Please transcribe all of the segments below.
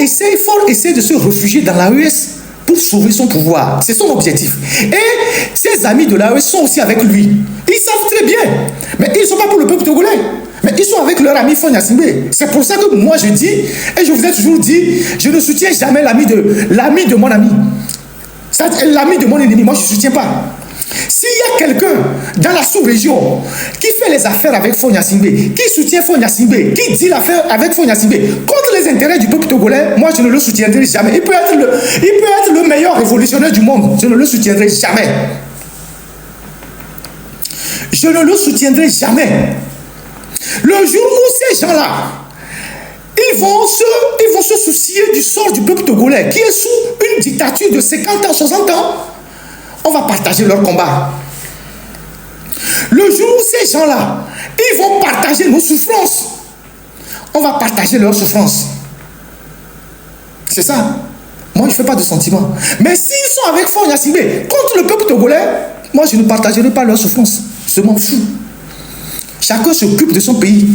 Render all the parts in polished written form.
essaie de se réfugier dans l'AES pour sauver son pouvoir. C'est son objectif. Et ses amis de l'AES sont aussi avec lui. Ils savent très bien. Mais ils ne sont pas pour le peuple togolais. Mais ils sont avec leur ami Faure Gnassingbé. C'est pour ça que moi je dis, et je vous ai toujours dit, je ne soutiens jamais l'ami de mon ami. L'ami de mon ennemi, moi je ne soutiens pas. S'il y a quelqu'un dans la sous-région qui fait les affaires avec Faure Gnassingbé, qui soutient Faure Gnassingbé, qui dit l'affaire avec Faure Gnassingbé contre les intérêts du peuple togolais, moi je ne le soutiendrai jamais. Il peut être le meilleur révolutionnaire du monde, je ne le soutiendrai jamais. Je ne le soutiendrai jamais. Le jour où ces gens-là, ils vont se soucier du sort du peuple togolais qui est sous une dictature de 50 ans, 60 ans, on va partager leur combat. Le jour où ces gens-là, ils vont partager nos souffrances, on va partager leurs souffrances. C'est ça. Moi, je ne fais pas de sentiments. Mais s'ils sont avec Faure Gnassingbé contre le peuple togolais, moi, je ne partagerai pas leurs souffrances. Je m'en fous. Chacun s'occupe de son pays.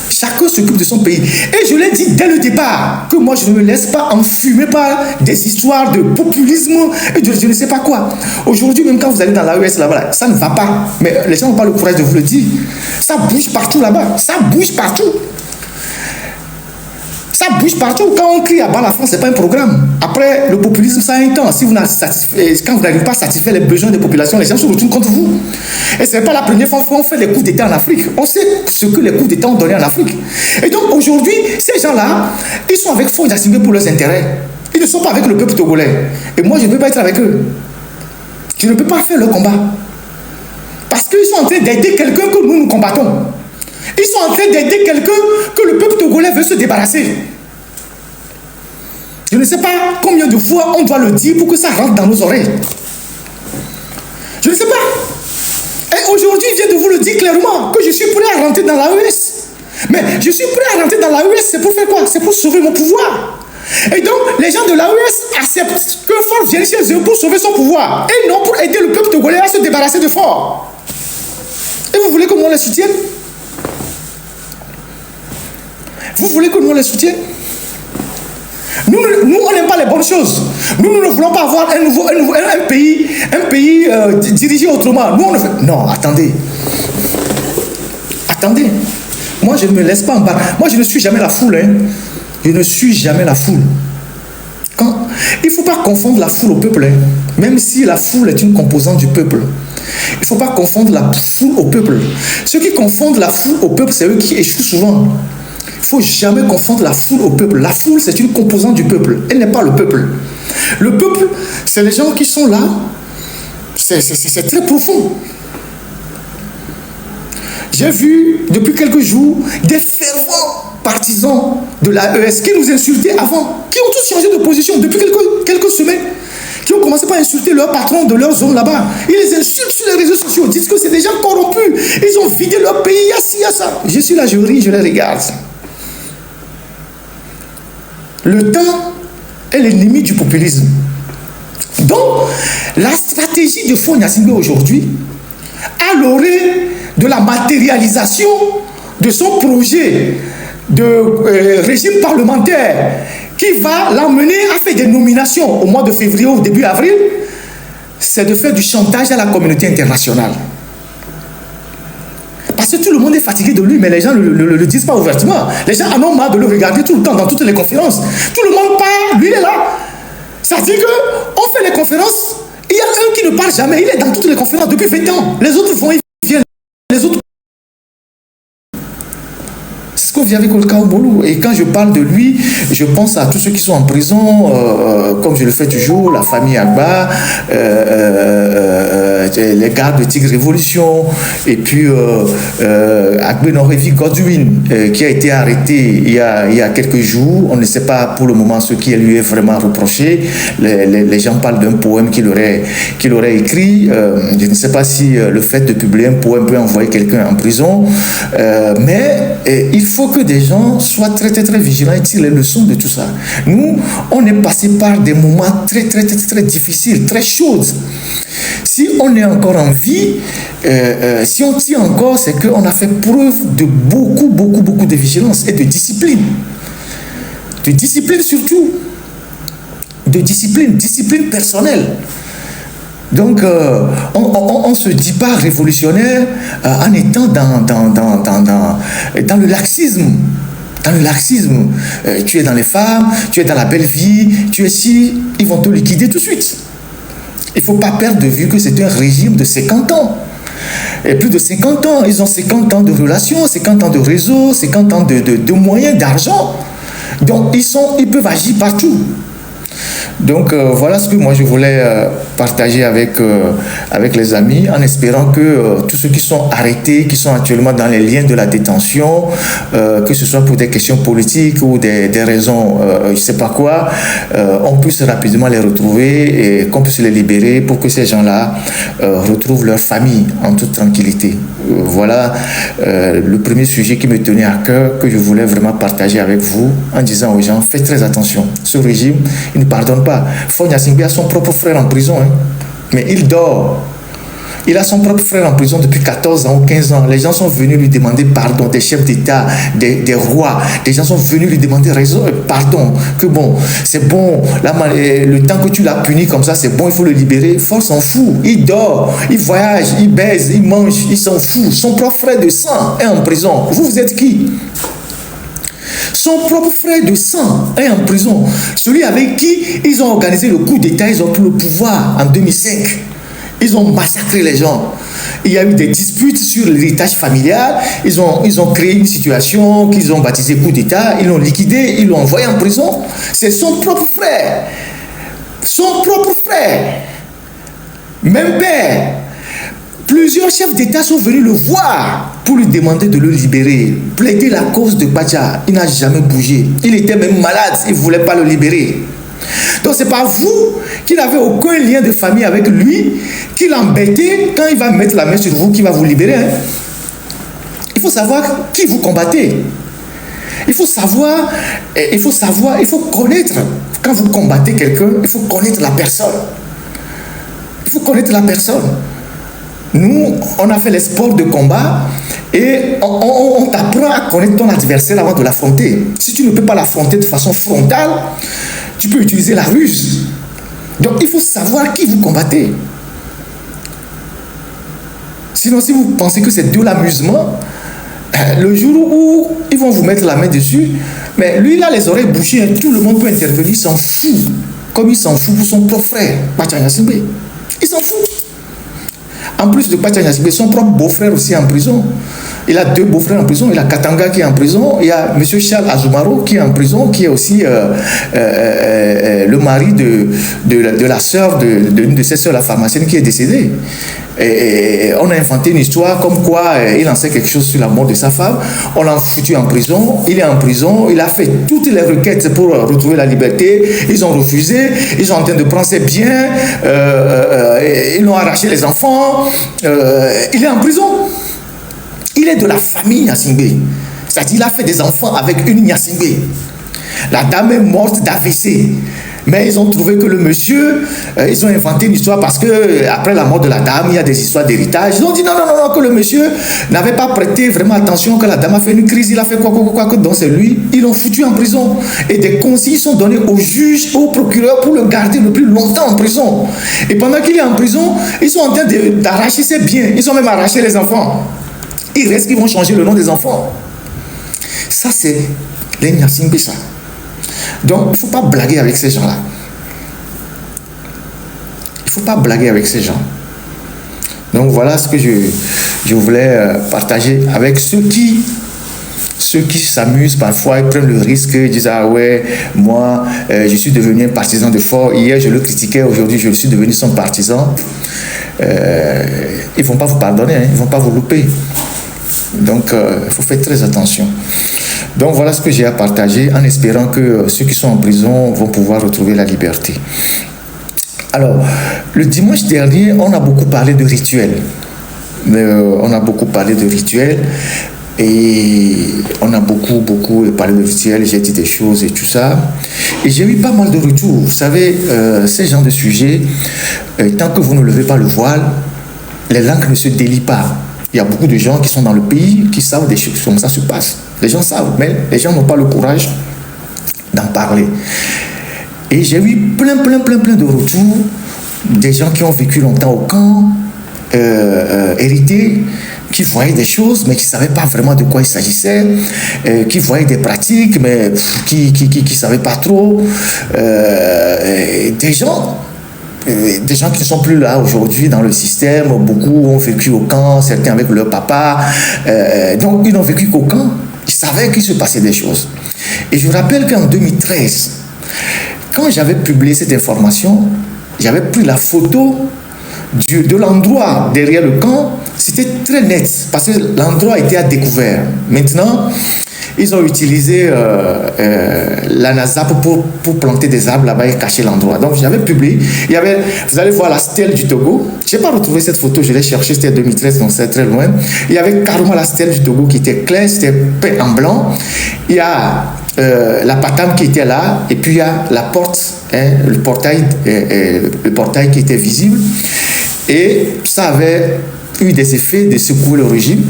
Chacun s'occupe de son pays. Et je l'ai dit dès le départ que moi, je ne me laisse pas enfumer par des histoires de populisme et de je ne sais pas quoi. Aujourd'hui, même quand vous allez dans l'AES là-bas, ça ne va pas. Mais les gens n'ont pas le courage de vous le dire. Ça bouge partout là-bas. Ça bouge partout. Ça bouge partout. Quand on crie à bas la France, ce n'est pas un programme. Après, le populisme, ça a un temps. Si vous quand vous n'arrivez pas à satisfaire les besoins des populations, les gens se retournent contre vous. Et ce n'est pas la première fois qu'on fait les coups d'État en Afrique. On sait ce que les coups d'État ont donné en Afrique. Et donc, aujourd'hui, ces gens-là, ils sont avec Faure Gnassingbé pour leurs intérêts. Ils ne sont pas avec le peuple togolais. Et moi, je ne peux pas être avec eux. Je ne peux pas faire leur combat. Parce qu'ils sont en train d'aider quelqu'un que nous combattons. Ils sont en train d'aider quelqu'un que le peuple togolais veut se débarrasser. Je ne sais pas combien de fois on doit le dire pour que ça rentre dans nos oreilles. Je ne sais pas. Et aujourd'hui, je viens de vous le dire clairement, que je suis prêt à rentrer dans l'AES. Mais je suis prêt à rentrer dans l'AES, c'est pour faire quoi? C'est pour sauver mon pouvoir. Et donc, les gens de l'AES acceptent que Faure vienne chez eux pour sauver son pouvoir. Et non pour aider le peuple togolais à se débarrasser de Faure. Et vous voulez que nous les soutienne? Vous voulez que nous les soutienne? Nous, on n'aime pas les bonnes choses. Nous ne voulons pas avoir un pays dirigé autrement. Nous, on ne veut... Non, attendez. Attendez. Moi, je ne me laisse pas en bas. Moi, je ne suis jamais la foule. Hein. Je ne suis jamais la foule. Il ne faut pas confondre la foule au peuple. Hein. Même si la foule est une composante du peuple. Il ne faut pas confondre la foule au peuple. Ceux qui confondent la foule au peuple, c'est eux qui échouent souvent. Il ne faut jamais confondre la foule au peuple. La foule, c'est une composante du peuple. Elle n'est pas le peuple. Le peuple, c'est les gens qui sont là. C'est très profond. J'ai vu, depuis quelques jours, des fervents partisans de l'AES qui nous insultaient avant, qui ont tous changé de position depuis quelques semaines, qui ont commencé par insulter leur patron de leur zone là-bas. Ils les insultent sur les réseaux sociaux, disent que c'est des gens corrompus. Ils ont vidé leur pays, il y a ci, il y a ça. Je suis là, je ris, je les regarde. Le temps est l'ennemi du populisme. Donc, la stratégie de Faure Gnassingbé aujourd'hui, à l'orée de la matérialisation de son projet de régime parlementaire qui va l'amener à faire des nominations au mois de février ou début avril, c'est de faire du chantage à la communauté internationale. Parce que tout le monde est fatigué de lui, mais les gens ne le disent pas ouvertement. Les gens en ont marre de le regarder tout le temps dans toutes les conférences. Tout le monde parle, lui il est là. Ça veut dire qu'on fait les conférences, il y a un qui ne parle jamais, il est dans toutes les conférences depuis 20 ans. Les autres vont, ils viennent. Les autres... C'est ce qu'on vient avec le Kaobolou. Et quand je parle de lui, je pense à tous ceux qui sont en prison, comme je le fais toujours, la famille Agba, les gardes de Tigre Révolution, et puis Agbe Norevi Godwin, qui a été arrêté il y a quelques jours. On ne sait pas pour le moment ce qui lui est vraiment reproché. Les gens parlent d'un poème qu'il aurait écrit. Je ne sais pas si le fait de publier un poème peut envoyer quelqu'un en prison, mais il faut que des gens soient très, très, très vigilants et tirent les leçons de tout ça. Nous, on est passé par des moments très, très, très, très difficiles, très chauds. Si on est encore en vie, si on tient encore, c'est qu'on a fait preuve de beaucoup, beaucoup, beaucoup de vigilance et de discipline. De discipline surtout. De discipline personnelle. Donc, on ne se dit pas révolutionnaire en étant dans le laxisme. Dans le laxisme, tu es dans les femmes, tu es dans la belle vie, tu es ici, ils vont te liquider tout de suite. Il ne faut pas perdre de vue que c'est un régime de 50 ans. Et plus de 50 ans, ils ont 50 ans de relations, 50 ans de réseau, 50 ans de moyens, d'argent. Donc, ils peuvent agir partout. Donc voilà ce que moi je voulais partager avec les amis, en espérant que tous ceux qui sont arrêtés, qui sont actuellement dans les liens de la détention, que ce soit pour des questions politiques ou des raisons je ne sais pas quoi, on puisse rapidement les retrouver et qu'on puisse les libérer pour que ces gens-là retrouvent leur famille en toute tranquillité. Voilà le premier sujet qui me tenait à cœur, que je voulais vraiment partager avec vous, en disant aux gens, faites très attention. Ce régime, il ne pardonne pas. Faure Gnassingbé a son propre frère en prison, hein, mais il dort. Il a son propre frère en prison depuis 14 ans ou 15 ans. Les gens sont venus lui demander pardon, des chefs d'État, des rois. Des gens sont venus lui demander pardon, que bon, c'est bon, le temps que tu l'as puni comme ça, c'est bon, il faut le libérer. Faure s'en fout, il dort, il voyage, il baise, il mange, il s'en fout. Son propre frère de sang est en prison. Vous êtes qui? Son propre frère de sang est en prison. Celui avec qui ils ont organisé le coup d'État, ils ont pris le pouvoir en 2005. Ils ont massacré les gens. Il y a eu des disputes sur l'héritage familial. Ils ont créé une situation qu'ils ont baptisée coup d'État. Ils l'ont liquidé, ils l'ont envoyé en prison. C'est son propre frère. Son propre frère. Même père. Plusieurs chefs d'État sont venus le voir pour lui demander de le libérer, plaider la cause de Badja. Il n'a jamais bougé. Il était même malade, il ne voulait pas le libérer. Donc ce n'est pas vous qui n'avez aucun lien de famille avec lui, qui l'embêtez quand il va mettre la main sur vous, qui va vous libérer. Hein. Il faut savoir qui vous combattez. Il faut savoir, il faut connaître. Quand vous combattez quelqu'un, il faut connaître la personne. Il faut connaître la personne. Nous, on a fait les sports de combat et on t'apprend à connaître ton adversaire avant de l'affronter. Si tu ne peux pas l'affronter de façon frontale, tu peux utiliser la ruse. Donc, il faut savoir qui vous combattez. Sinon, si vous pensez que c'est de l'amusement, le jour où ils vont vous mettre la main dessus, mais lui, il a les oreilles bouchées, hein, tout le monde peut intervenir, il s'en fout. Comme il s'en fout pour son propre frère, Badja Gnassingbé. Il s'en fout. En plus de Badja Gnassingbé, son propre beau-frère aussi est en prison. Il a 2 beaux-frères en prison. Il a Katanga qui est en prison. Il y a M. Charles Azumaro qui est en prison, qui est aussi le mari de la sœur, d'une de ses sœurs, la pharmacienne, qui est décédée. Et on a inventé une histoire comme quoi il en sait quelque chose sur la mort de sa femme. On l'a foutu en prison. Il est en prison. Il a fait toutes les requêtes pour retrouver la liberté. Ils ont refusé. Ils sont en train de prendre ses biens. Ils l'ont arraché les enfants. Il est en prison. Il est de la famille Gnassingbé. C'est-à-dire qu'il a fait des enfants avec une Gnassingbé. La dame est morte d'AVC. Mais ils ont trouvé que le monsieur, ils ont inventé une histoire parce que après la mort de la dame, il y a des histoires d'héritage. Ils ont dit non, que le monsieur n'avait pas prêté vraiment attention, que la dame a fait une crise, il a fait quoi, donc c'est lui. Ils l'ont foutu en prison. Et des consignes sont données au juge, au procureur pour le garder le plus longtemps en prison. Et pendant qu'il est en prison, ils sont en train d'arracher ses biens. Ils ont même arraché les enfants. Il reste qu'ils vont changer le nom des enfants. Ça, c'est les Gnassingbé, ça. Donc, il ne faut pas blaguer avec ces gens-là. Il ne faut pas blaguer avec ces gens. Donc, voilà ce que je voulais partager avec ceux qui s'amusent parfois, ils prennent le risque, ils disent « Ah ouais, moi, je suis devenu un partisan de Faure. Hier, je le critiquais, aujourd'hui, je suis devenu son partisan. » Ils ne vont pas vous pardonner, hein, ils ne vont pas vous louper. Donc, il faut faire très attention. Donc, voilà ce que j'ai à partager, en espérant que ceux qui sont en prison vont pouvoir retrouver la liberté. Alors, le dimanche dernier, on a beaucoup parlé de rituels. On a beaucoup parlé de rituels. Et on a beaucoup parlé de rituel, j'ai dit des choses et tout ça. Et j'ai eu pas mal de retours. Vous savez, ces genres de sujets, tant que vous ne levez pas le voile, les langues ne se délient pas. Il y a beaucoup de gens qui sont dans le pays qui savent des choses, comment ça se passe. Les gens savent, mais les gens n'ont pas le courage d'en parler. Et j'ai eu plein de retours, des gens qui ont vécu longtemps au camp, hérités, qui voyaient des choses, mais qui ne savaient pas vraiment de quoi il s'agissait, qui voyaient des pratiques, mais qui ne savaient pas trop. Des gens qui ne sont plus là aujourd'hui dans le système, beaucoup ont vécu au camp, certains avec leur papa, donc ils n'ont vécu qu'au camp, ils savaient qu'il se passait des choses. Et je rappelle qu'en 2013, quand j'avais publié cette information, j'avais pris la photo de l'endroit derrière le camp, c'était très net, parce que l'endroit était à découvert. Maintenant, ils ont utilisé la NASAP pour planter des arbres là-bas et cacher l'endroit. Donc, j'avais publié. Vous allez voir la stèle du Togo. Je n'ai pas retrouvé cette photo, je l'ai cherchée, c'était en 2013, donc c'est très loin. Il y avait carrément la stèle du Togo qui était claire, c'était peint en blanc. Il y a la patame qui était là, et puis il y a la porte, le portail qui était visible. Et ça avait eu des effets de secouer le régime.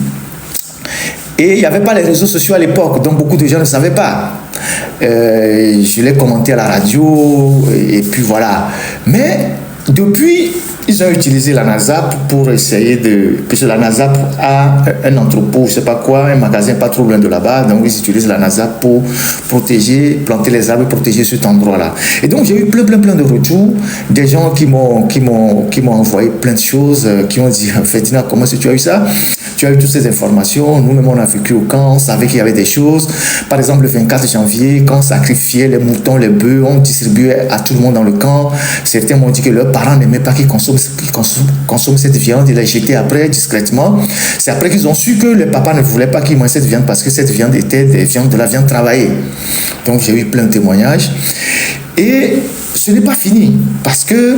Et il n'y avait pas les réseaux sociaux à l'époque, donc beaucoup de gens ne savaient pas. Je l'ai commenté à la radio, et puis voilà. Mais depuis, ils ont utilisé la NASAP pour essayer de... Parce que la NASAP a un entrepôt, je ne sais pas quoi, un magasin pas trop loin de là-bas, donc ils utilisent la NASAP pour protéger, planter les arbres, protéger cet endroit-là. Et donc j'ai eu plein de retours, des gens qui m'ont envoyé plein de choses, qui ont dit, Ferdinand, comment est-ce que tu as eu ça? Tu as eu toutes ces informations, nous-mêmes on a vécu au camp, on savait qu'il y avait des choses. Par exemple, le 24 janvier, quand on sacrifiait les moutons, les bœufs, on distribuait à tout le monde dans le camp. Certains m'ont dit que leurs parents n'aimaient pas qu'ils consomment cette viande, ils la jetaient après discrètement. C'est après qu'ils ont su que les papas ne voulaient pas qu'ils mangent cette viande parce que cette viande était de la viande travaillée. Donc j'ai eu plein de témoignages. Et ce n'est pas fini parce que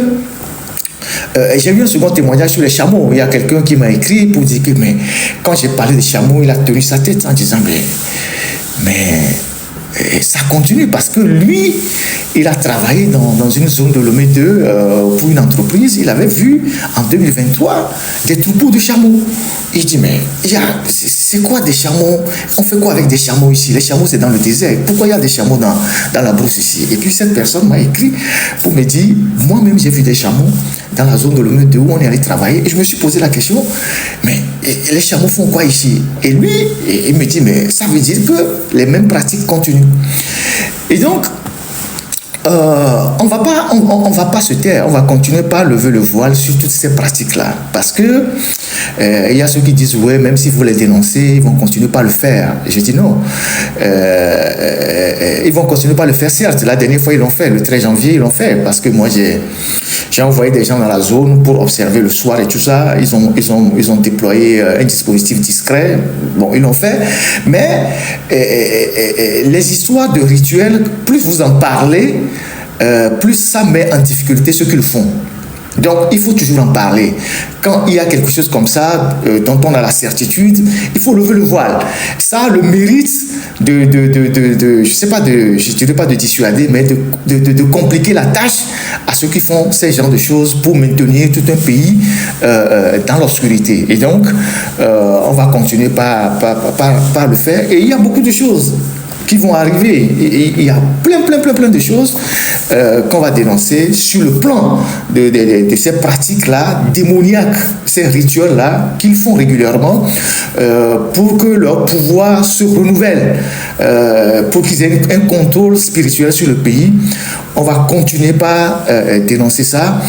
j'ai eu un second témoignage sur les chameaux. Il y a quelqu'un qui m'a écrit pour dire que mais, quand j'ai parlé des chameaux, il a tenu sa tête en disant mais ça continue parce que lui, il a travaillé dans une zone de Lomé 2 pour une entreprise. Il avait vu en 2023 des troupeaux de chameaux. Il dit mais c'est quoi des chameaux? On fait quoi avec des chameaux ici? Les chameaux c'est dans le désert. Pourquoi il y a des chameaux dans la brousse ici? Et puis cette personne m'a écrit pour me dire moi-même j'ai vu des chameaux dans la zone de Lomé 2 où on est allé travailler. Et je me suis posé la question mais les chameaux font quoi ici? Et lui, il me dit mais ça veut dire que les mêmes pratiques continuent. Et donc on va pas se taire, on va continuer par lever le voile sur toutes ces pratiques-là. Parce que il y a ceux qui disent ouais, même si vous les dénoncez, ils vont continuer par le faire. Et je dis non. Ils vont continuer par le faire, certes. La dernière fois, ils l'ont fait. Le 13 janvier, ils l'ont fait. Parce que moi, j'ai envoyé des gens dans la zone pour observer le soir et tout ça. Ils ont déployé un dispositif discret. Bon, ils l'ont fait. Mais les histoires de rituels, plus vous en parlez, plus ça met en difficulté ceux qui le font. Donc, il faut toujours en parler. Quand il y a quelque chose comme ça, dont on a la certitude, il faut lever le voile. Ça a le mérite je sais pas, je dirais pas de dissuader, mais de compliquer la tâche à ceux qui font ces genres de choses pour maintenir tout un pays dans l'obscurité. Et donc, on va continuer par le faire. Et il y a beaucoup de choses qui vont arriver. Et il y a plein de choses qu'on va dénoncer sur le plan de ces pratiques-là, démoniaques, ces rituels-là qu'ils font régulièrement pour que leur pouvoir se renouvelle, pour qu'ils aient un contrôle spirituel sur le pays. On va continuer par dénoncer ça.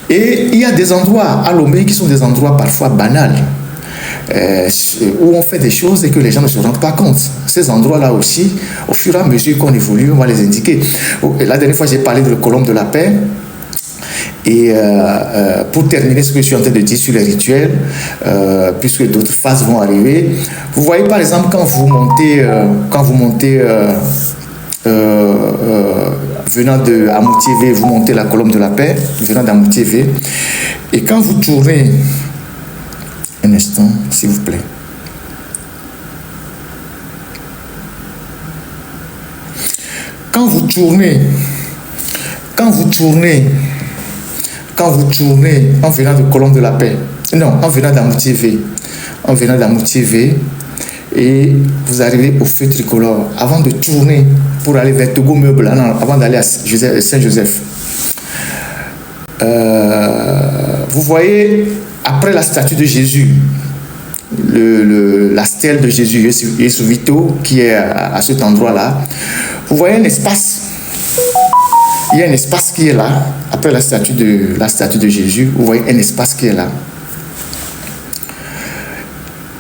Et il y a des endroits à Lomé qui sont des endroits parfois banals. Où on fait des choses et que les gens ne se rendent pas compte. Ces endroits-là aussi, au fur et à mesure qu'on évolue, on va les indiquer. La dernière fois, j'ai parlé de la colombe de la paix. Et pour terminer ce que je suis en train de dire sur les rituels, puisque d'autres phases vont arriver, vous voyez par exemple quand vous montez venant de Amoutiévé, vous montez la colombe de la paix, venant d'Amoutiévé, et quand vous tournez, un instant, s'il vous plaît. quand vous tournez en venant de Colombe de la Paix, non, en venant d'Amoutier-V, et vous arrivez au feu tricolore, avant de tourner pour aller vers Togo Meuble, avant d'aller à Saint-Joseph, vous voyez, après la statue de Jésus, la stèle de Jésus, Jésus Vito, qui est à cet endroit-là, vous voyez un espace. Il y a un espace qui est là, après la statue de Jésus, vous voyez un espace qui est là.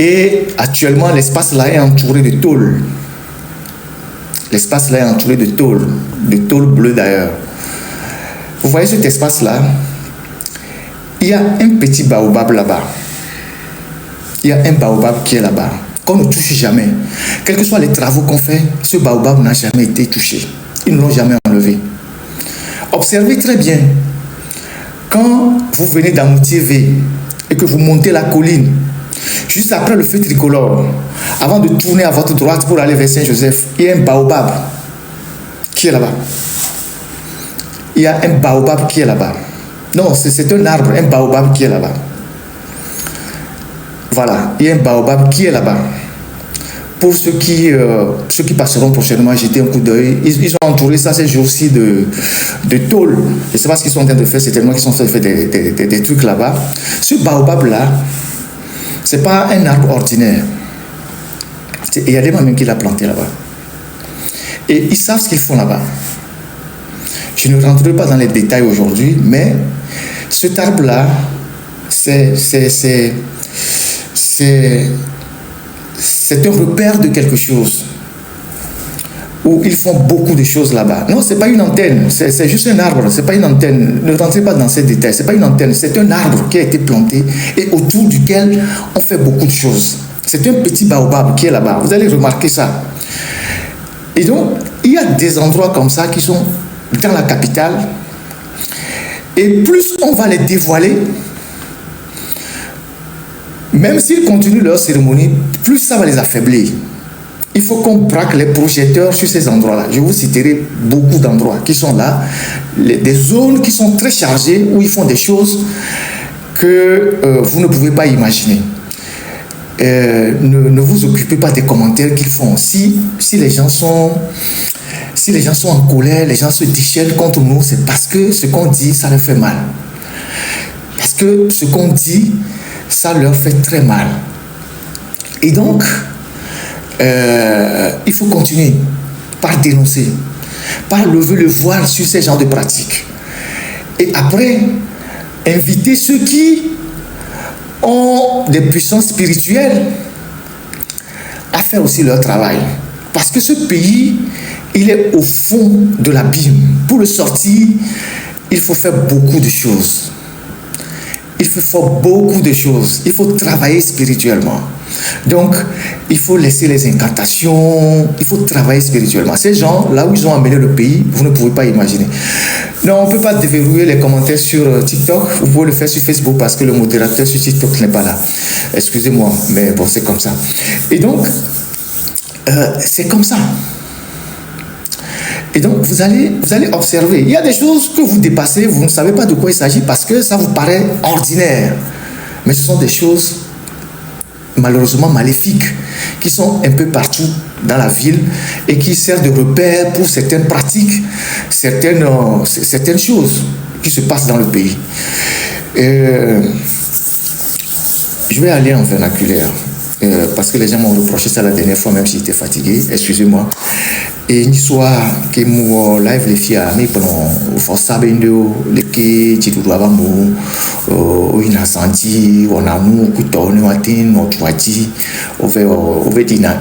Et actuellement, l'espace-là est entouré de tôles. L'espace-là est entouré de tôles bleues d'ailleurs. Vous voyez cet espace-là, il y a un petit baobab là-bas. Il y a un baobab qui est là-bas, qu'on ne touche jamais. Quels que soient les travaux qu'on fait, ce baobab n'a jamais été touché. Ils ne l'ont jamais enlevé. Observez très bien, quand vous venez d'Amoutier-V et que vous montez la colline, juste après le feu tricolore, avant de tourner à votre droite pour aller vers Saint-Joseph, il y a un baobab qui est là-bas. Il y a un baobab qui est là-bas. Non, c'est un arbre, un baobab qui est là-bas. Voilà, il y a un baobab qui est là-bas. Pour ceux qui passeront prochainement, jeter un coup d'œil. Ils ont entouré ça ces jours-ci de tôles. Je ne sais pas ce qu'ils sont en train de faire, c'est tellement qu'ils sont en train de faire des trucs là-bas. Ce baobab-là, ce n'est pas un arbre ordinaire. Il y a des mamans qui l'ont planté là-bas. Et ils savent ce qu'ils font là-bas. Je ne rentrerai pas dans les détails aujourd'hui, mais cet arbre-là, c'est un repère de quelque chose où ils font beaucoup de choses là-bas. Non, ce n'est pas une antenne, c'est juste un arbre, ce n'est pas une antenne. Ne rentrez pas dans ces détails, ce n'est pas une antenne, c'est un arbre qui a été planté et autour duquel on fait beaucoup de choses. C'est un petit baobab qui est là-bas, vous allez remarquer ça. Et donc, il y a des endroits comme ça qui sont dans la capitale et plus on va les dévoiler, même s'ils continuent leur cérémonie, plus ça va les affaiblir. Il faut qu'on braque les projecteurs sur ces endroits-là. Je vous citerai beaucoup d'endroits qui sont là, des zones qui sont très chargées, où ils font des choses que vous ne pouvez pas imaginer. Ne vous occupez pas des commentaires qu'ils font. Si les gens sont en colère, les gens se déchaînent contre nous, c'est parce que ce qu'on dit, ça leur fait mal. Parce que ce qu'on dit, ça leur fait très mal. Et donc, il faut continuer par dénoncer, par lever le voile sur ces genres de pratiques. Et après, inviter ceux qui ont des puissances spirituelles à faire aussi leur travail. Parce que ce pays, il est au fond de l'abîme. Pour le sortir, il faut faire beaucoup de choses. Il faut faire beaucoup de choses. Il faut travailler spirituellement. Donc, il faut laisser les incantations. Il faut travailler spirituellement. Ces gens, là où ils ont amené le pays, vous ne pouvez pas imaginer. Non, on ne peut pas déverrouiller les commentaires sur TikTok. Vous pouvez le faire sur Facebook parce que le modérateur sur TikTok n'est pas là. Excusez-moi, mais bon, c'est comme ça. Et donc, c'est comme ça. Et donc, vous allez observer. Il y a des choses que vous dépassez, vous ne savez pas de quoi il s'agit parce que ça vous paraît ordinaire. Mais ce sont des choses malheureusement maléfiques qui sont un peu partout dans la ville et qui servent de repère pour certaines pratiques, certaines choses qui se passent dans le pays. Je vais aller en vernaculaire parce que les gens m'ont reproché ça la dernière fois, même si j'étais fatigué, excusez-moi. Et une histoire que mon live les filles mais pendant forçable les qui tu dois avoir mon une incendie on a nous couteau nous atteint notre voiture on veut dire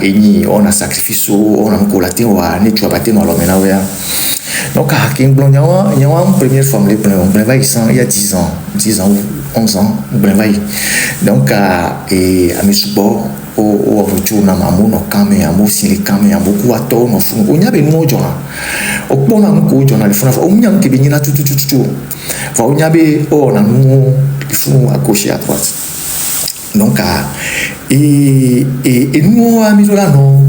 on a sacrifice on a collaté on a nettoyé battre dans l'homme là ouais donc à qui blanc il y a une première femme les blancs il y a 10 ans 11 ans blanc donc et à mes supports au retour na mamu no kame ya mosi le kame ya boku ato no fu onya be no jona okpona nko jona le funa onya nke be nyina tutu va onya be o na no fu à gauche et à droite donc et nous a mis là non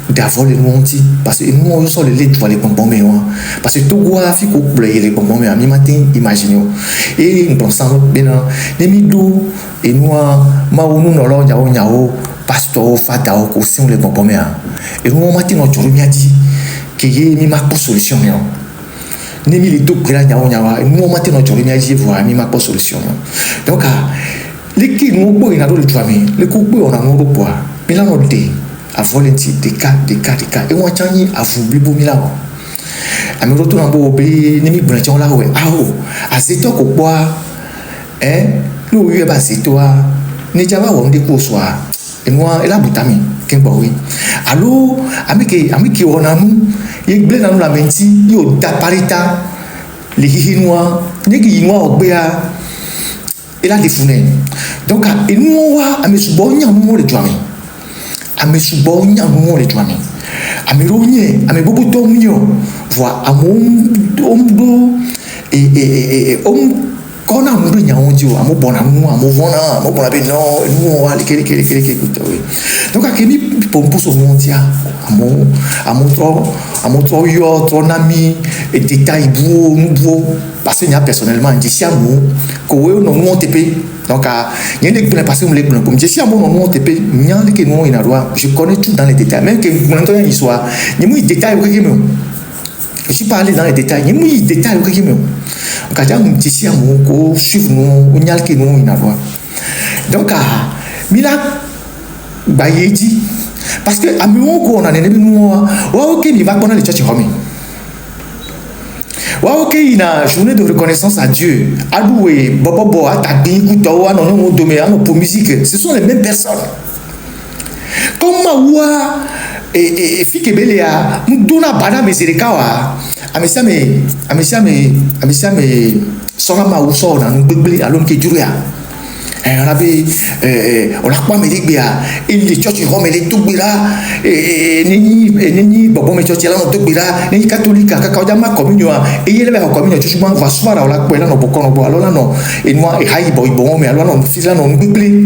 d'avant les nous dit parce que nous sommes les lettres les bonbons mais parce que tout quoi fi ko les bonbons mais à mi matin imaginez et nous pensons bien les midou et nous ma ou nous non nyao nyao pasteur fata ko si les bonbons mais et nous matin on juru mi dit que y mi ma pour solution mais ne mi les tout là nyao nyao et nous matin on juru mi dit voir mi ma pour solution donc les qui nous boy na do le travail les ko boy on a nous pour mais là on dit à volonté des cas et on tient à vous bibo milao à me retourner en beau pays nimi branchon là ouais ah oh à c'est toi quoi hein nous y est pas c'est toi ni java on dit quoi soit et moi et la boutami qu'un boy allô ami qui on a nous il blé dans la menti yo da parita les hinois ni qui noir au béa et là des founais donc et nous on va à me soubonya nous le joami ame subo nya mo le twami ame ronye ame bobo tomio voa amomdo kona mo nya onjo amo bona mu amo bona be no nu ali kele kuta we donc akemi pompo so mo tia amo tro yo tro nami et détail bu parce que personnellement je suis amour ko we no mo tepe donc il y a des gens qui ont comme je suis à mon TP je connais tout dans les détails même que maintenant il soit il y a des détails je suis pas allé dans les détails il y a des détails quand je suis à mon suivre nous il y a qui nous donc mila bayedi parce que à mon ko on a né nous OK il va connaître les church homie. Ok, il y a une journée de reconnaissance à Dieu. Adoué, Bobo, Atabi, Koutawa, non, Doméan, pour musique. Ce sont les mêmes personnes. Comme Mawa et Fikebelea, Mdouna Bada Meserekawa, Amesiame, Sorama ou Sora, nous bébé à l'homme qui dure. On avait, on a quoi, mais il est church Rome, il est tout bira, et Nini, bon, mais church là, on tout bira, Nini catholique, Kakadama communion, et il est en communion, tu vois, va soir à la poêle, on peut qu'on alors là, non, et moi, et Haï, bon, mais alors, on fait là, on bébé.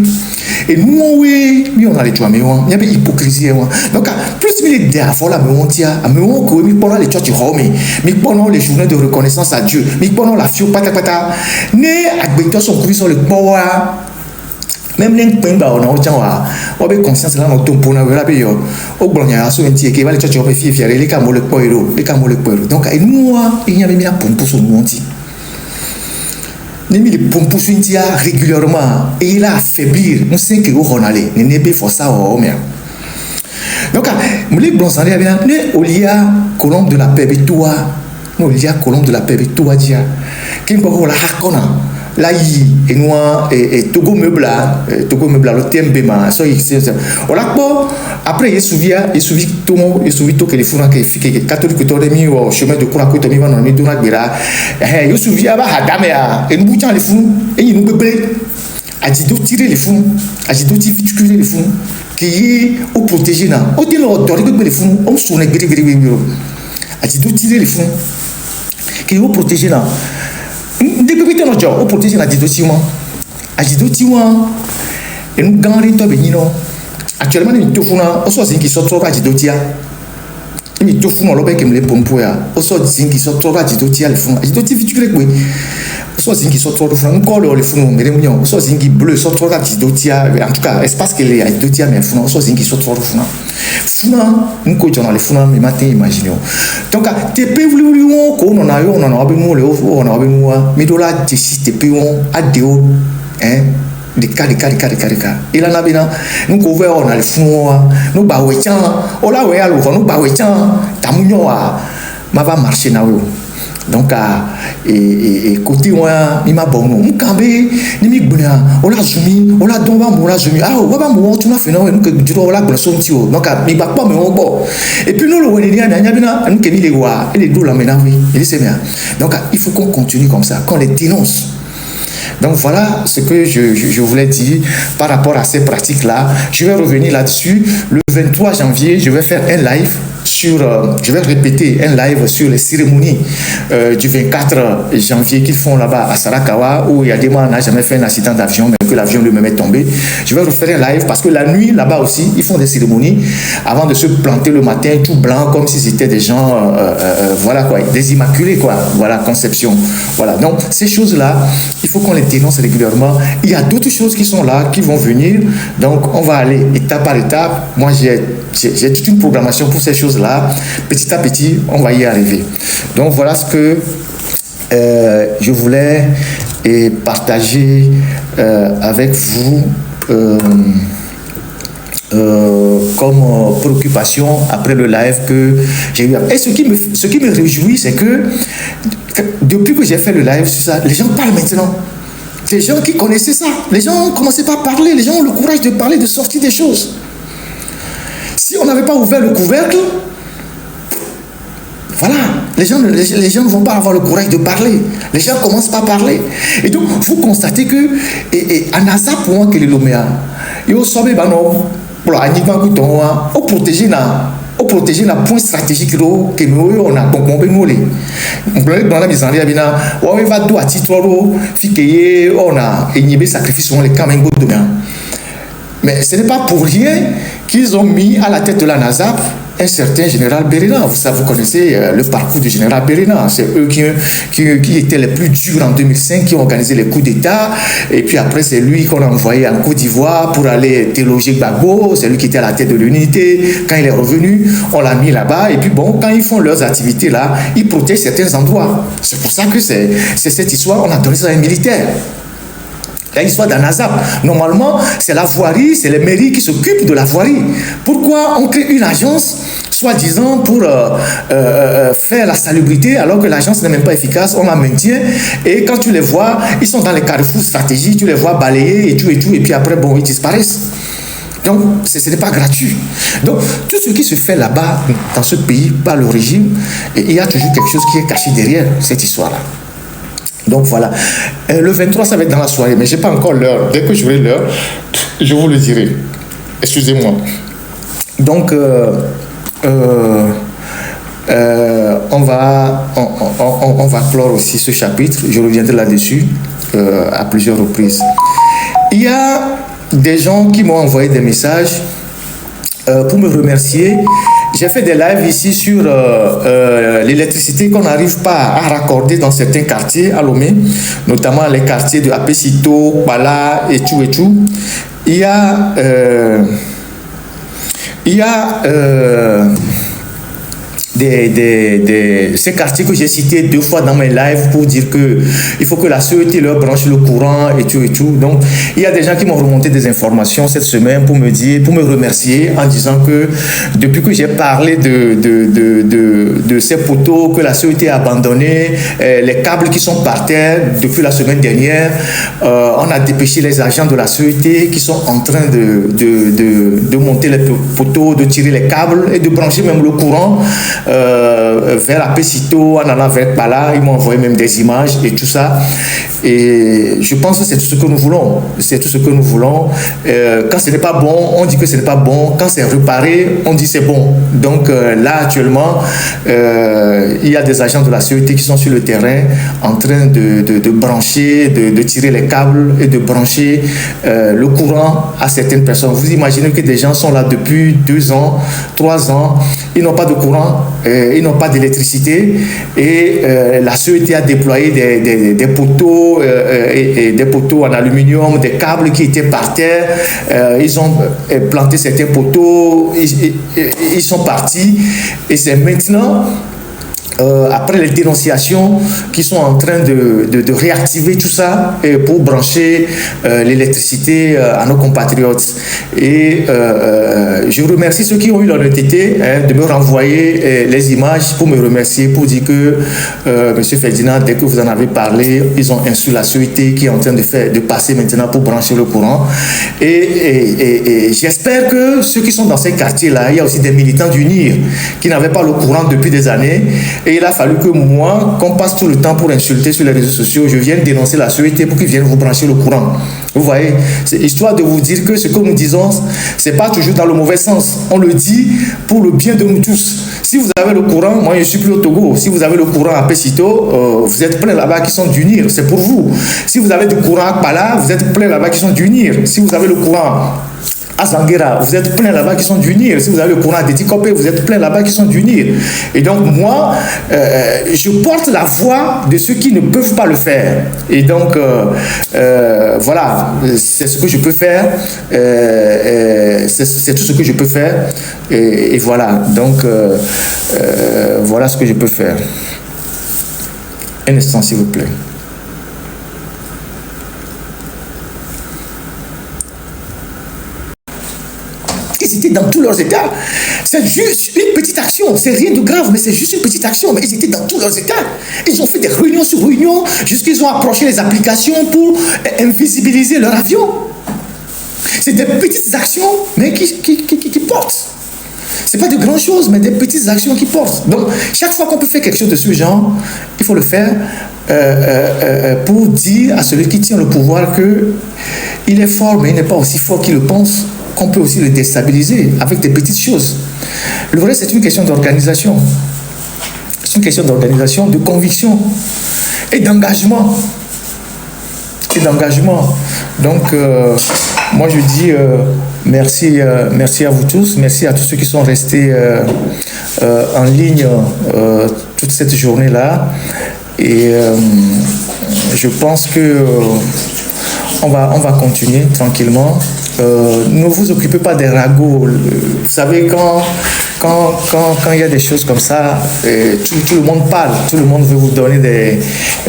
Et nous, oui, on a les trois, mais il y a une hypocrisie. Donc, plus il est derrière la mais on tient, mais on peut pendant les church Rome, mais pendant les journées de reconnaissance à Dieu, mais pendant la fio pata, né, avec son couille sur le power. Même les pemba on a autant on a conscience là on tombe pour nous là bio au glonia so enti que va les church on fait fier les cas le poiro donc et nous il y a même la pompe sur nous dit les pompe sur enti régulièrement et il a affaiblir on sait que on aller n'est pas for ça au mer donc les blancs ça bien né olia colombe de la paix et toi nous olia colombe de la paix et toi dia qui peut la hakona là et nous et Togo meuble le TMB ma so on l'a pas après il souvient tout que les fourants que catholique to demi au chemin de coura to mi va non mi dona gbera il souvient ba hadamea et nous bouchant les fous et il nous bébé a dit de tirer les fous a dit de viticuler les fous qui au protéger là au dit le doré les fous on sonne gri a dit de tirer les fous qui au protéger là depuis que nous avons protégé la didotiwa, et nous gagnons tout bien. Actuellement, nous avons aussi des qui sont trop à didotia. Nous avons l'objet qui me les pompe. Aussi des qui sont trop à didotia les fonds. Didotia vite que les aussi des qui sont trop de fonds. Encore les fonds, mais les millions. Aussi des qui bleus sont trop à didotia. En tout cas, espace que les didotia mais fonds. Aussi des qui sont trop de fonds. Fonds, nous coachons les fonds, mais maintenant imaginons. Donc, TP on a eu, on a mais de là, TP a des hein, des cas. Et là, nous couvrons, on a les fonds, nous bawetchans, on l'a ouais, alors, nous bawetchans, tamunyo, ma va marcher na yo. Donc, et côté, il m'a bon, nous camber, ni mi bunya, on l'a zoomé, on l'a donné, on l'a zoomé. Ah, on va me tu n'as fait non, nous que du on l'a bon son tio. Donc, mi pas mais on bon. Et puis nous le voyons bien, nous qui les voit, et les deux la maintenant oui, il sait bien. Donc, il faut qu'on continue comme ça, qu'on les dénonce. Donc voilà ce que je voulais dire par rapport à ces pratiques-là. Je vais revenir là-dessus. Le 23 janvier, je vais faire un live sur, je vais répéter un live sur les cérémonies du 24 janvier qu'ils font là-bas à Sarakawa, où il y a des mois, on n'a jamais fait un accident d'avion. que l'avion lui-même est tombé. Je vais refaire un live parce que la nuit, là-bas aussi, ils font des cérémonies avant de se planter le matin tout blanc comme si c'était des gens, voilà quoi, des immaculés quoi, voilà, conception. Voilà, donc ces choses-là, il faut qu'on les dénonce régulièrement. Il y a d'autres choses qui sont là, qui vont venir, donc on va aller étape par étape. Moi, j'ai toute une programmation pour ces choses-là. Petit à petit, on va y arriver. Donc voilà ce que je voulais partager avec vous comme préoccupation après le live que j'ai eu. Et ce qui me réjouit, c'est que depuis que j'ai fait le live sur ça, les gens parlent maintenant. Les gens qui connaissaient ça, les gens ont commencé par parler, les gens ont le courage de parler, de sortir des choses. Si on n'avait pas ouvert le couvercle, voilà, les gens ne vont pas avoir le courage de parler. Les gens commencent par parler. Et donc, vous constatez que, en ASAP, pour moi, que les Loméa, ils ont sauvé, pour protéger na point stratégique que nous on a concombre nous les dans la maison là on va do à titre fiquer on a inhibé sacrifice on les quand même demain. Mais ce n'est pas pour rien qu'ils ont mis à la tête de la NASAP un certain général Bérina. Vous connaissez le parcours du général Bérina. C'est eux qui étaient les plus durs en 2005, qui ont organisé les coups d'État. Et puis après, c'est lui qu'on a envoyé en Côte d'Ivoire pour aller déloger Gbagbo. C'est lui qui était à la tête de l'unité. Quand il est revenu, on l'a mis là-bas. Et puis bon, quand ils font leurs activités là, ils protègent certains endroits. C'est pour ça que c'est cette histoire, on a donné ça à un militaire. L'histoire d'un ASAP. Normalement, c'est la voirie, c'est les mairies qui s'occupent de la voirie. Pourquoi on crée une agence, soi-disant, pour faire la salubrité, alors que l'agence n'est même pas efficace, on la maintient, et quand tu les vois, ils sont dans les carrefours stratégiques, tu les vois balayer et tout, et puis après, bon, ils disparaissent. Donc, ce n'est pas gratuit. Donc, tout ce qui se fait là-bas, dans ce pays, par le régime, il y a toujours quelque chose qui est caché derrière cette histoire-là. Donc voilà, le 23 ça va être dans la soirée, mais je n'ai pas encore l'heure. Dès que j'aurai l'heure, je vous le dirai. Excusez-moi. Donc, on va clore aussi ce chapitre. Je reviendrai là-dessus à plusieurs reprises. Il y a des gens qui m'ont envoyé des messages pour me remercier. J'ai fait des lives ici sur l'électricité qu'on n'arrive pas à raccorder dans certains quartiers à Lomé, notamment les quartiers de Apesito, Bala et tout et tout. Il y a ces quartiers que j'ai cités 2 fois dans mes lives pour dire que il faut que la CET leur branche le courant et tout et tout. Donc, il y a des gens qui m'ont remonté des informations cette semaine pour me remercier en disant que depuis que j'ai parlé de ces poteaux que la CET a abandonné, les câbles qui sont par terre depuis la semaine dernière, on a dépêché les agents de la CET qui sont en train de monter les poteaux, de tirer les câbles et de brancher même le courant vers Apesito, en allant vers Bala. Ils m'ont envoyé même des images et tout ça. Et je pense que c'est tout ce que nous voulons. C'est tout ce que nous voulons. Quand ce n'est pas bon, on dit que ce n'est pas bon. Quand c'est réparé, on dit c'est bon. Donc là, actuellement, il y a des agents de la sécurité qui sont sur le terrain en train de brancher, de tirer les câbles et de brancher le courant à certaines personnes. Vous imaginez que des gens sont là depuis 2 ans, 3 ans. Ils n'ont pas de courant, ils n'ont pas d'électricité et la CET a déployé des poteaux et des poteaux en aluminium, des câbles qui étaient par terre. Ils ont planté certains poteaux, ils sont partis et c'est maintenant après les dénonciations qui sont en train de réactiver tout ça pour brancher l'électricité à nos compatriotes. Et je remercie ceux qui ont eu l'honnêteté de me renvoyer les images pour me remercier, pour dire que M. Ferdinand, dès que vous en avez parlé, ils ont instruit la CET qui est en train de passer maintenant pour brancher le courant. Et j'espère que ceux qui sont dans ces quartiers-là, il y a aussi des militants d'UNIR qui n'avaient pas le courant depuis des années. Et il a fallu que moi, qu'on passe tout le temps pour insulter sur les réseaux sociaux, je vienne dénoncer la société pour qu'ils viennent vous brancher le courant. Vous voyez, c'est histoire de vous dire que ce que nous disons, c'est pas toujours dans le mauvais sens. On le dit pour le bien de nous tous. Si vous avez le courant, moi je suis plus au Togo, si vous avez le courant à Pesito, vous êtes plein là-bas qui sont d'unir, c'est pour vous. Si vous avez du courant à Pala, vous êtes plein là-bas qui sont d'unir. Si vous avez le courant à Zanguera, vous êtes plein là-bas qui sont d'unir. Si vous avez le courant à Déticopé, vous êtes plein là-bas qui sont d'unir. Et donc moi, je porte la voix de ceux qui ne peuvent pas le faire. Et donc, voilà, c'est ce que je peux faire. C'est tout ce que je peux faire. Et voilà, donc, voilà ce que je peux faire. Un instant, s'il vous plaît. Ils étaient dans tous leurs états. C'est juste une petite action. C'est rien de grave, mais c'est juste une petite action. Mais ils étaient dans tous leurs états. Ils ont fait des réunions sur réunions jusqu'à ce qu'ils ont approché les applications pour invisibiliser leur avion. C'est des petites actions, mais qui portent. Ce n'est pas de grandes choses, mais des petites actions qui portent. Donc, chaque fois qu'on peut faire quelque chose de ce genre, il faut le faire pour dire à celui qui tient le pouvoir qu'il est fort, mais il n'est pas aussi fort qu'il le pense, qu'on peut aussi le déstabiliser avec des petites choses. Le vrai, c'est une question d'organisation. C'est une question d'organisation, de conviction et d'engagement. Donc, moi, je dis merci, merci à vous tous. Merci à tous ceux qui sont restés en ligne toute cette journée-là. Et je pense que on va continuer tranquillement. Ne vous occupez pas des ragots. Vous savez, quand il y a des choses comme ça, tout le monde parle, tout le monde veut vous donner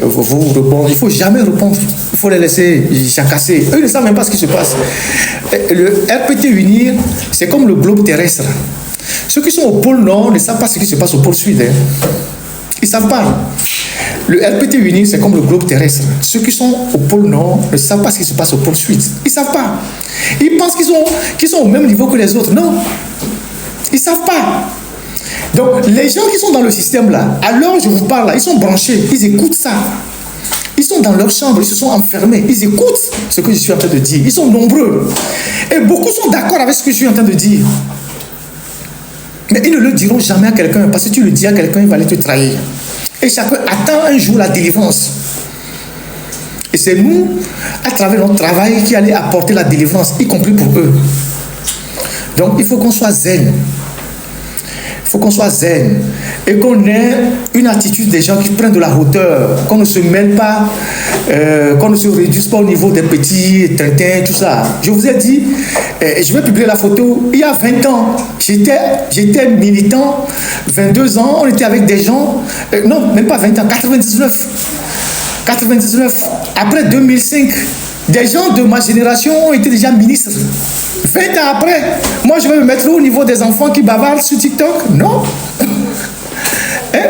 vous répondre. Il ne faut jamais répondre. Il faut les laisser jacasser. Eux ne savent même pas ce qui se passe. Le RPT Unir, c'est comme le globe terrestre. Ceux qui sont au pôle Nord ne savent pas ce qui se passe au pôle Sud. Ils ne savent pas. Le RPT Unir, c'est comme le globe terrestre. Ceux qui sont au pôle Nord ne savent pas ce qui se passe au pôle Sud. Ils ne savent pas. Ils pensent qu'ils sont au même niveau que les autres. Non. Ils ne savent pas. Donc, les gens qui sont dans le système là, alors je vous parle là, ils sont branchés, ils écoutent ça. Ils sont dans leur chambre, ils se sont enfermés, ils écoutent ce que je suis en train de dire. Ils sont nombreux. Et beaucoup sont d'accord avec ce que je suis en train de dire. Mais ils ne le diront jamais à quelqu'un, parce que tu le dis à quelqu'un, il va aller te trahir. Et chacun attend un jour la délivrance. Et c'est nous, à travers notre travail, qui allons apporter la délivrance, y compris pour eux. Donc, il faut qu'on soit zen. Il faut qu'on soit zen. Et qu'on ait une attitude des gens qui prennent de la hauteur. Qu'on ne se mêle pas, qu'on ne se réduise pas au niveau des petits tintins, tout ça. Je vous ai dit, je vais publier la photo, il y a 20 ans, j'étais militant, 22 ans, on était avec des gens, non, même pas 20 ans, 99. Après 2005, des gens de ma génération ont été déjà ministres. 20 ans après, moi je vais me mettre au niveau des enfants qui bavardent sur TikTok? Non.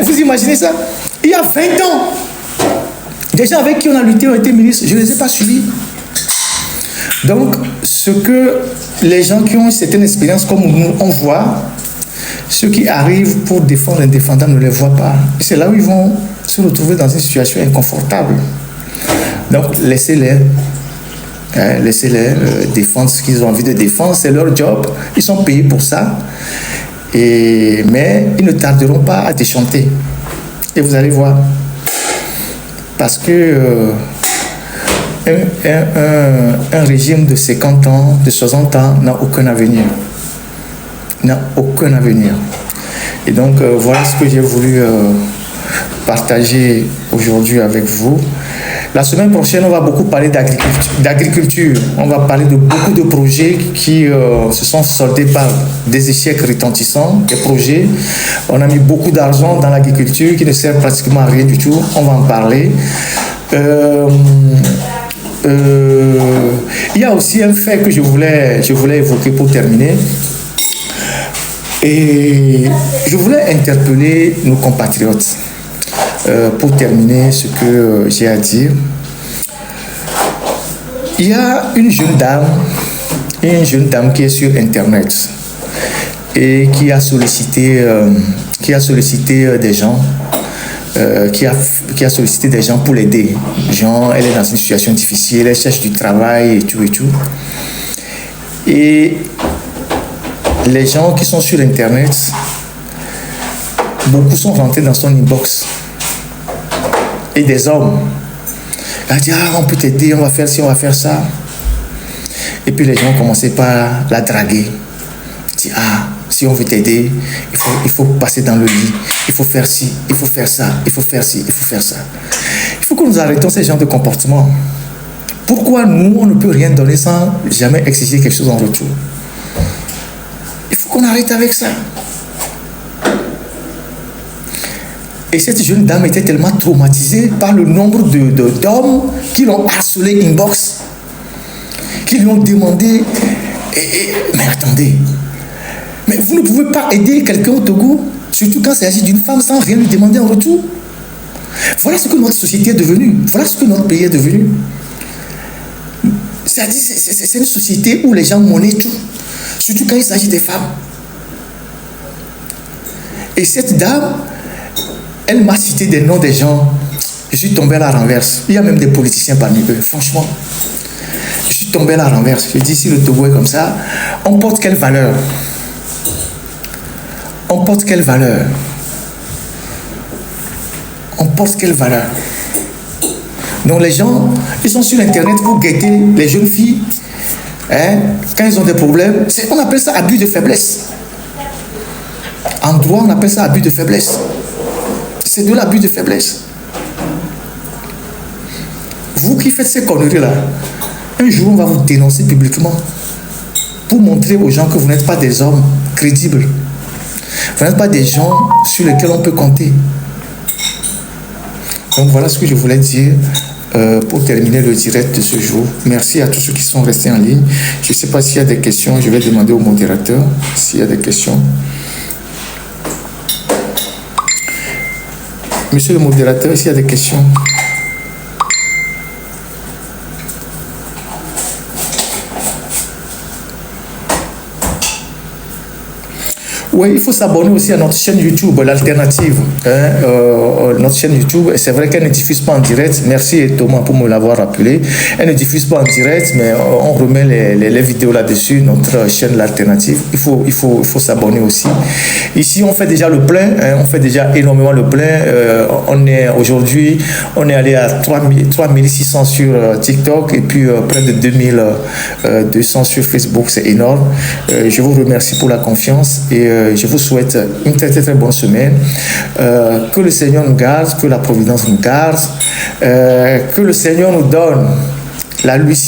Vous imaginez ça? Il y a 20 ans, des gens avec qui on a lutté ont été ministres, je ne les ai pas suivis. Donc, ce que les gens qui ont une certaine expérience comme nous, on voit, ceux qui arrivent pour défendre l'indéfendable ne les voient pas. Et c'est là où ils vont se retrouver dans une situation inconfortable. Donc, laissez-les. Laissez-les défendre ce qu'ils ont envie de défendre, c'est leur job, ils sont payés pour ça, mais ils ne tarderont pas à déchanter, et vous allez voir, parce que un régime de 50 ans, de 60 ans n'a aucun avenir, et donc voilà ce que j'ai voulu partager aujourd'hui avec vous. La semaine prochaine, on va beaucoup parler d'agriculture. On va parler de beaucoup de projets qui se sont soldés par des échecs retentissants, des projets. On a mis beaucoup d'argent dans l'agriculture qui ne sert pratiquement à rien du tout. On va en parler. Il y a aussi un fait que je voulais évoquer pour terminer. Et je voulais interpeller nos compatriotes. Pour terminer ce que j'ai à dire, il y a une jeune dame qui est sur Internet et qui a sollicité des gens qui a sollicité des gens pour l'aider. Genre, elle est dans une situation difficile, elle cherche du travail et tout et tout. Et les gens qui sont sur Internet, beaucoup sont rentrés dans son inbox. Et des hommes. Elle a dit, ah, on peut t'aider, on va faire ci, on va faire ça. Et puis les gens ont commencé par la draguer. Dit, ah, si on veut t'aider, il faut passer dans le lit, il faut faire ci, il faut faire ça, il faut faire ci, il faut faire ça. Il faut que nous arrêtons ces genres de comportements. Pourquoi nous, on ne peut rien donner sans jamais exiger quelque chose en retour? Il faut qu'on arrête avec ça. Et cette jeune dame était tellement traumatisée par le nombre d'hommes qui l'ont harcelé inbox, qui lui ont demandé, mais attendez, mais vous ne pouvez pas aider quelqu'un au Togo, surtout quand il s'agit d'une femme, sans rien lui demander en retour. Voilà ce que notre société est devenue, voilà ce que notre pays est devenu. C'est-à-dire, c'est une société où les gens monnaient tout, surtout quand il s'agit des femmes. Et cette dame, elle m'a cité des noms des gens. Je suis tombé à la renverse. Il y a même des politiciens parmi eux. Franchement, je suis tombé à la renverse. Je dis, si le Togo est comme ça, on porte quelle valeur? On porte quelle valeur? On porte quelle valeur? Donc les gens, ils sont sur Internet pour guetter les jeunes filles. Hein, quand ils ont des problèmes, on appelle ça abus de faiblesse. En droit, on appelle ça abus de faiblesse. C'est de l'abus de faiblesse. Vous qui faites ces conneries-là, un jour, on va vous dénoncer publiquement pour montrer aux gens que vous n'êtes pas des hommes crédibles. Vous n'êtes pas des gens sur lesquels on peut compter. Donc, voilà ce que je voulais dire pour terminer le direct de ce jour. Merci à tous ceux qui sont restés en ligne. Je ne sais pas s'il y a des questions. Je vais demander au modérateur s'il y a des questions. Monsieur le modérateur, s'il y a des questions. Oui, il faut s'abonner aussi à notre chaîne YouTube, l'Alternative. Notre chaîne YouTube, c'est vrai qu'elle ne diffuse pas en direct. Merci Thomas pour me l'avoir rappelé. Elle ne diffuse pas en direct, mais on remet les vidéos là-dessus, notre chaîne l'Alternative. Il faut s'abonner aussi. Ici, on fait déjà le plein. On fait déjà énormément le plein. Aujourd'hui, on est allé à 3600 sur TikTok et puis près de 2200 sur Facebook. C'est énorme. Je vous remercie pour la confiance et je vous souhaite une très bonne semaine. Que le Seigneur nous garde, que la providence nous garde, que le Seigneur nous donne la lucidité.